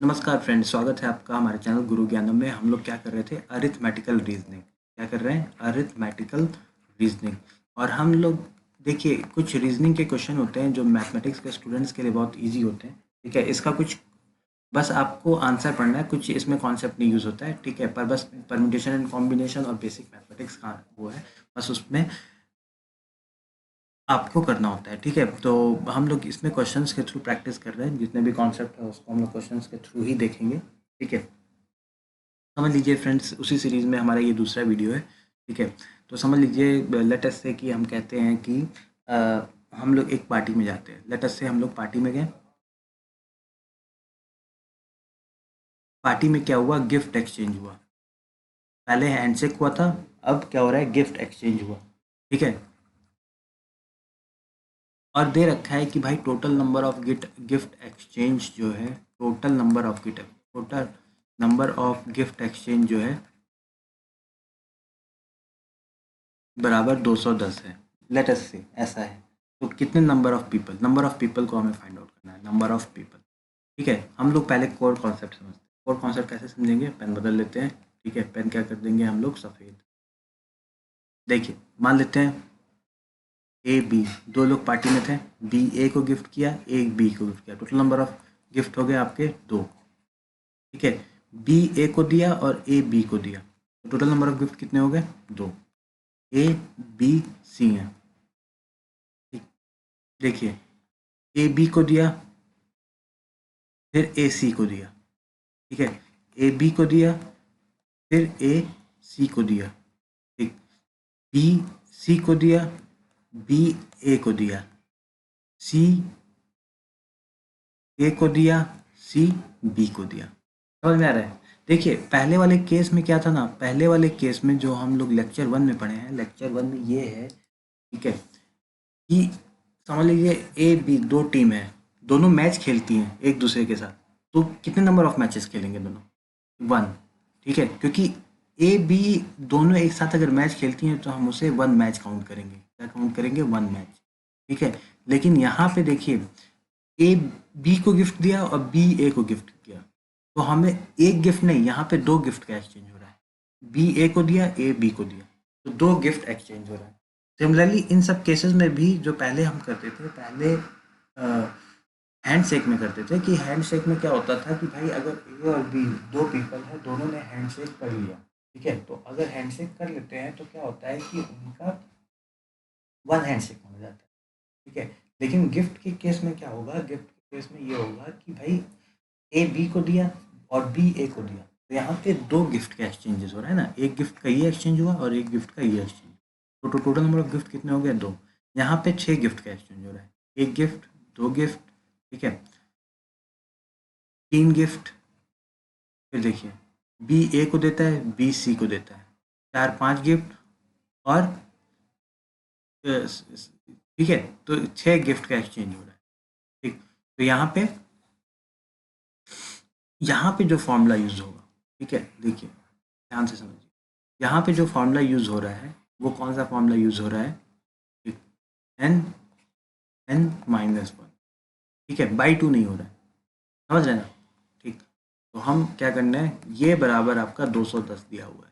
नमस्कार फ्रेंड्स, स्वागत है आपका हमारे चैनल गुरु ज्ञानम में। हम लोग क्या कर रहे थे? Arithmetical reasoning. क्या कर रहे हैं? Arithmetical reasoning. और हम लोग देखिए, कुछ रीजनिंग के क्वेश्चन होते हैं जो मैथमेटिक्स के स्टूडेंट्स के लिए बहुत इजी होते हैं। ठीक है, इसका कुछ बस आपको आंसर पढ़ना है, कुछ इसमें कॉन्सेप्ट नहीं यूज़ होता है। ठीक है, पर बस परम्यूटेशन एंड कॉम्बिनेशन और बेसिक मैथमेटिक्स का वो है, बस उसमें आपको करना होता है। ठीक है, तो हम लोग इसमें क्वेश्चंस के थ्रू प्रैक्टिस कर रहे हैं। जितने भी कॉन्सेप्ट है उसको हम लोग क्वेश्चंस के थ्रू ही देखेंगे। ठीक है, समझ लीजिए फ्रेंड्स, उसी सीरीज़ में हमारा ये दूसरा वीडियो है। ठीक है, तो समझ लीजिए, लेट अस से कि हम कहते हैं कि अ, हम लोग एक पार्टी में जाते हैं। लेट अस से हम लोग पार्टी में गए। पार्टी में क्या हुआ? गिफ्ट एक्सचेंज हुआ। पहले हैंडशेक हुआ था, अब क्या हो रहा है? गिफ्ट एक्सचेंज हुआ। ठीक है, और दे रखा है कि भाई total number of gift exchange जो है, total number of gift exchange जो है बराबर 210 है। लेट अस से ऐसा है, तो कितने नंबर ऑफ पीपल को हमें फाइंड आउट करना है। Number of people. ठीक है, हम लोग पहले कोर कॉन्सेप्ट समझते हैं। कोर कॉन्सेप्ट कैसे समझेंगे? पेन बदल लेते हैं। ठीक है, पेन क्या कर देंगे हम लोग? सफ़ेद। देखिए, मान लेते हैं ए बी, दो लोग पार्टी में थे। बी ए को गिफ्ट किया, ए बी को गिफ्ट किया। टोटल नंबर ऑफ गिफ्ट हो गए आपके दो। ठीक है, बी ए को दिया और ए बी को दिया, तो टोटल नंबर ऑफ गिफ्ट कितने हो गए? दो। ए बी सी हैं। ठीक, देखिए, ए बी को दिया, फिर ए सी को दिया। ठीक है, ए बी को दिया, फिर ए सी को दिया। ठीक, बी सी को दिया, बी ए को दिया, सी ए को दिया, सी बी को दिया। समझ में आ रहा है? देखिए, पहले वाले केस में क्या था ना, पहले वाले केस में जो हम लोग लेक्चर वन में पढ़े हैं, लेक्चर वन में ये है। ठीक है, कि समझ लीजिए ए बी दो टीम है, दोनों मैच खेलती हैं एक दूसरे के साथ। तो कितने नंबर ऑफ मैचेस खेलेंगे दोनों? वन। ठीक है, क्योंकि ए बी दोनों एक साथ अगर मैच खेलती हैं तो हम उसे वन मैच काउंट करेंगे। क्या काउंट करेंगे? One match. ठीक है, लेकिन यहाँ पे देखिए, ए बी को गिफ्ट दिया और बी ए को गिफ्ट किया, तो हमें एक गिफ्ट नहीं, यहाँ पे दो गिफ्ट का एक्सचेंज हो रहा है। बी ए को दिया, ए बी को दिया, तो दो गिफ्ट एक्सचेंज हो रहा है। सिमिलरली इन सब केसेस में भी जो पहले हम करते थे, पहले हैंड शेक में करते थे, कि हैंड शेक में क्या होता था कि भाई अगर ए और बी दो पीपल है, दोनों ने हैंड शेक कर लिया। ठीक है, तो अगर हैंड शेक कर लेते हैं तो क्या होता है कि उनका वन हैंड शेक हो जाता है। ठीक है, लेकिन गिफ्ट के केस में क्या होगा? गिफ्ट के केस में ये होगा कि भाई ए बी को दिया और बी ए को दिया, तो यहाँ पे दो गिफ्ट का एक्सचेंजेस हो रहा है ना। एक गिफ्ट का ये एक्सचेंज हुआ और एक गिफ्ट का ये एक्सचेंज। तो टोटल नंबर ऑफ गिफ्ट कितने हो गए? दो। यहाँ पे छह गिफ्ट का एक्सचेंज हो रहा है। एक गिफ्ट, दो गिफ्ट, ठीक है, तीन गिफ्ट। फिर देखिए, बी ए को देता है, बी सी को देता है, चार पांच गिफ्ट। और ठीक है, तो छह गिफ्ट का एक्सचेंज हो रहा है। ठीक, तो यहाँ पे जो फॉर्मूला यूज होगा, ठीक है, देखिए ध्यान से समझिए। यहाँ पे जो फॉर्मूला यूज हो रहा है वो कौन सा फॉर्मूला यूज हो रहा है? ठीक, एन एन माइनस वन। ठीक है, बाई टू नहीं हो रहा है। समझ रहे हैं ना? ठीक, तो हम क्या करना है, ये बराबर आपका 210 दिया हुआ है।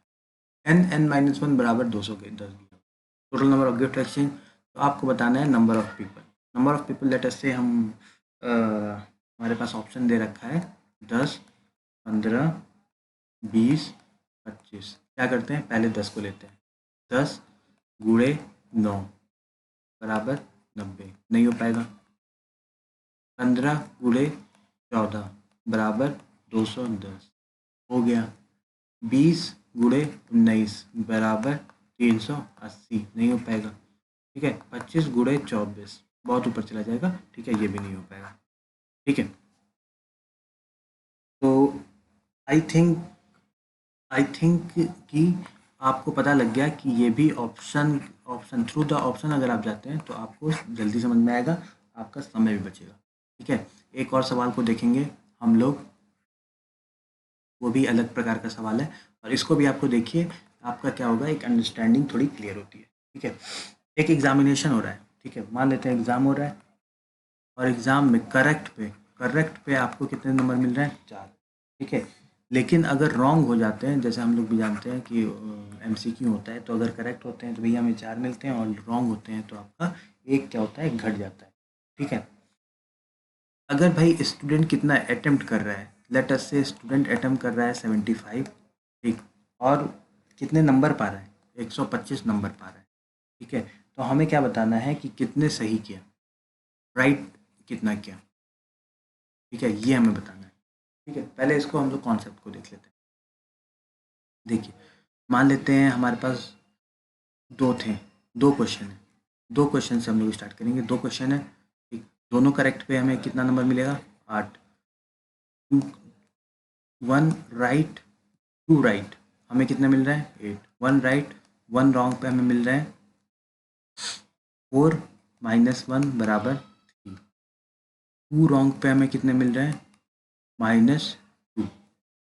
एन एन माइनस वन बराबर 210 दिया। Total number of gift exchange, तो आपको बताना है number of people. Number of people letter से हम हमारे पास ऑप्शन दे रखा है 10, 15, 20, 25। क्या करते हैं? पहले 10 को लेते हैं। 10 गुणे 9 बराबर 90। नहीं हो पाएगा। 15 गुणे 14 बराबर 210। हो गया। 20 गुणे 19 बराबर 380। नहीं हो पाएगा। ठीक है, 25 गुणे 24 बहुत ऊपर चला जाएगा। ठीक है, ये भी नहीं हो पाएगा। ठीक है, तो आई थिंक आई थिंक कि आपको पता लग गया कि ये भी option option through the option अगर आप जाते हैं तो आपको जल्दी समझ में आएगा, आपका समय भी बचेगा। ठीक है, एक और सवाल को देखेंगे हम लोग, वो भी अलग प्रकार का सवाल है, और इसको भी आपको देखिए, आपका क्या होगा, एक अंडरस्टैंडिंग थोड़ी क्लियर होती है। ठीक है, एक एग्जामिनेशन हो रहा है। ठीक है, मान लेते हैं एग्ज़ाम हो रहा है, और एग्ज़ाम में करेक्ट पे आपको कितने नंबर मिल रहे हैं? चार। ठीक है। लेकिन अगर रॉन्ग हो जाते हैं, जैसे हम लोग भी जानते हैं कि एमसीक्यू होता है, तो अगर करेक्ट होते हैं तो भैया हमें 4 मिलते हैं, और रॉन्ग होते हैं तो आपका एक क्या होता है, घट जाता है। ठीक है। अगर भाई स्टूडेंट कितना अटेम्प्ट कर रहा है, लेट अस से स्टूडेंट अटेम्प्ट कर रहा है 75, ठीक, और कितने नंबर पा रहा है, 125 नंबर पा रहा है। ठीक है। तो हमें क्या बताना है कि कितने सही किया, राइट कितना किया। ठीक है, ये हमें बताना है। ठीक है, पहले इसको हम लोग कॉन्सेप्ट को देख लेते हैं। देखिए, मान लेते हैं हमारे पास दो थे, दो क्वेश्चन है, दो क्वेश्चन से हम लोग स्टार्ट करेंगे। दो क्वेश्चन है, ठीक, दोनों करेक्ट पे हमें कितना नंबर मिलेगा, 8। वन राइट, टू राइट, हमें कितना मिल रहा है, 8। वन राइट, वन रॉन्ग पे हमें मिल रहा है 4 माइनस वन बराबर 3। टू रॉन्ग पे हमें कितने मिल रहे हैं, -2।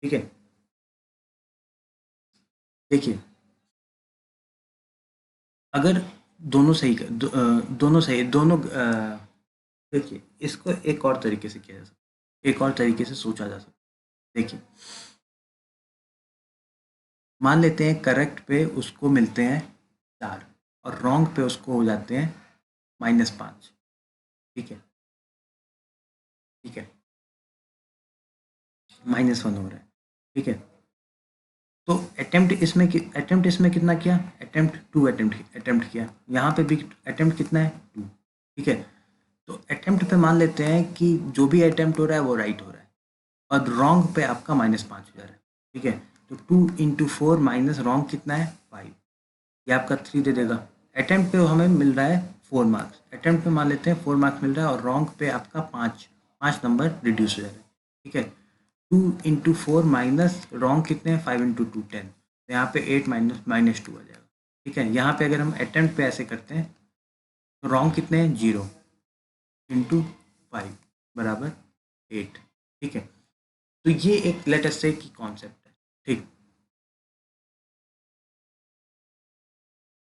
ठीक है। देखिए, अगर दोनों सही दोनों सही, दोनों देखिए, इसको एक और तरीके से किया जा सकता है, एक और तरीके से सोचा जा सकता है। देखिए, मान लेते हैं करेक्ट पे उसको मिलते हैं 4, और रॉन्ग पे उसको हो जाते हैं -5। ठीक है, ठीक है, -1 हो रहा है। ठीक है। तो अटेम्प्ट इसमें कितना किया, अटेम्प्ट 2 अटेम्प्ट किया, यहाँ पे भी अटेम्प्ट कितना है, 2। ठीक है। तो अटेम्प्ट पे मान लेते हैं कि जो भी अटेम्प्ट हो रहा है वो राइट हो रहा है, और रॉन्ग पे आपका -5 हो जा रहा है। ठीक है। तो 2 × 4 माइनस रॉन्ग कितना है, 5, ये आपका 3 दे देगा। अटेम्प्ट पे हमें मिल रहा है 4 मार्क्स, अटेम्प्ट पे मान लेते हैं 4 मार्क्स मिल रहा है, और रॉन्ग पे आपका 5 नंबर रिड्यूस हो जा रहा है। ठीक है। 2 × 4 माइनस रॉन्ग कितने हैं, 5 × 2 10, तो यहाँ पे 8 -2 आ जाएगा। ठीक है। यहाँ पे अगर हम अटेम्प्ट पे ऐसे करते हैं तो रॉन्ग कितने हैं, 0 × 5 बराबर 8। ठीक है। तो ये एक लेट अस से की कॉन्सेप्ट है। ठीक।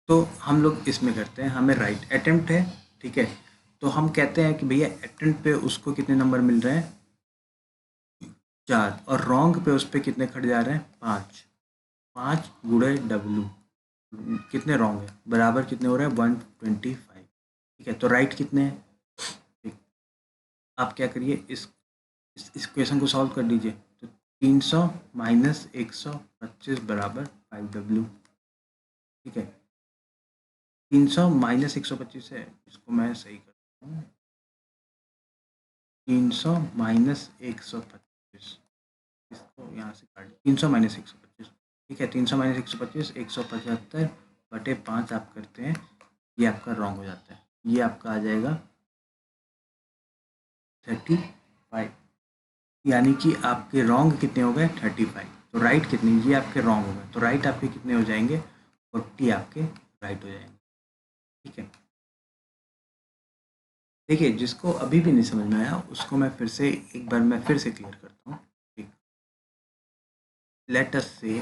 तो हम लोग इसमें करते हैं, हमें राइट अटेम्प्ट है। ठीक है। तो हम कहते हैं कि भैया अटेम्प्ट पे उसको कितने नंबर मिल रहे हैं, 4, और रॉन्ग पे उस पे कितने खट जा रहे हैं, 5। 5 × कितने रॉन्ग है, बराबर कितने हो रहे हैं, 125। ठीक है। तो राइट कितने हैं, ठीक, आप क्या करिए, इस क्वेश्चन को सॉल्व कर दीजिए। तो 300 माइनस 125 बराबर 5W। ठीक है। 300 माइनस 125 है, इसको मैं सही करता हूँ, 300 माइनस 125, इसको यहाँ से काट, 300 माइनस 125। ठीक है। 300 माइनस 125, 175/5 आप करते हैं, ये आपका रॉन्ग हो जाता है, ये आपका आ जाएगा 35। यानी कि आपके रॉन्ग कितने हो गए, 35, तो राइट कितने, ये आपके रॉन्ग हो गए, तो राइट आपके कितने हो जाएंगे, 40 आपके राइट हो जाएंगे। ठीक है। देखिए, जिसको अभी भी नहीं समझ में आया उसको मैं फिर से एक बार मैं फिर से क्लियर करता हूँ। ठीक। लेट अस से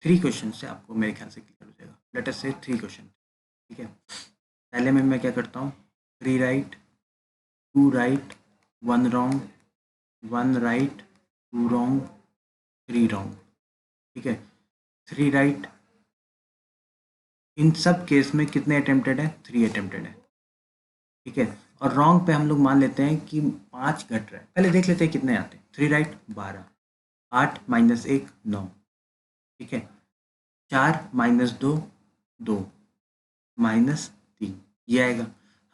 3 क्वेश्चन से आपको मेरे ख्याल से क्लियर हो जाएगा। लेट अस से 3 क्वेश्चन। ठीक है। पहले में मैं क्या करता हूँ, 3 right, 2 right, 1 wrong, 1 right, 2 wrong, 3 wrong. ठीक है। 3 राइट, इन सब केस में कितने अटेम्प्टेड है, 3 अटेम्प्टेड है। ठीक है। और रॉन्ग पे हम लोग मान लेते हैं कि 5 घट रहा है, पहले देख लेते हैं कितने आते हैं। 3 राइट 12, 8 माइनस 1 9। ठीक है। 4 माइनस 2 2, -3, ये आएगा।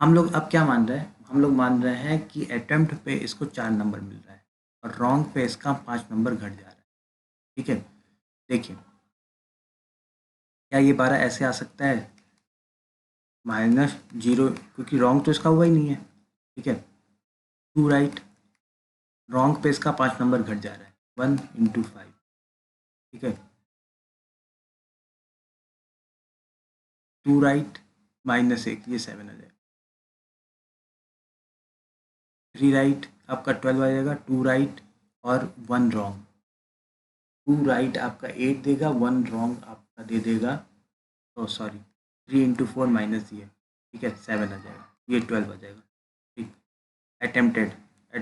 हम लोग अब क्या मान रहे हैं, हम लोग मान रहे हैं कि अटेम्प्ट पे इसको 4 नंबर मिल रहा है, और रॉन्ग पे इसका 5 नंबर घट जा रहा है। ठीक है। देखिए, क्या ये 12 ऐसे आ सकता है, -0, क्योंकि रॉन्ग तो इसका हुआ ही नहीं है। ठीक है। 2 राइट, रॉन्ग पे इसका 5 नंबर घट जा रहा है, 1 × 5। ठीक है। 2 राइट -1, ये 7 आ जाएगा। 3 राइट आपका 12 आ जाएगा, 2 राइट और 1 रॉन्ग। 2 राइट आपका 8 देगा, 1 रॉन्ग आपका दे देगा, ओ सॉरी, 3 × 4 माइनस ये, ठीक है, 7 आ जाएगा, ये 12 आ जाएगा। ठीक। अटेम्प्टेड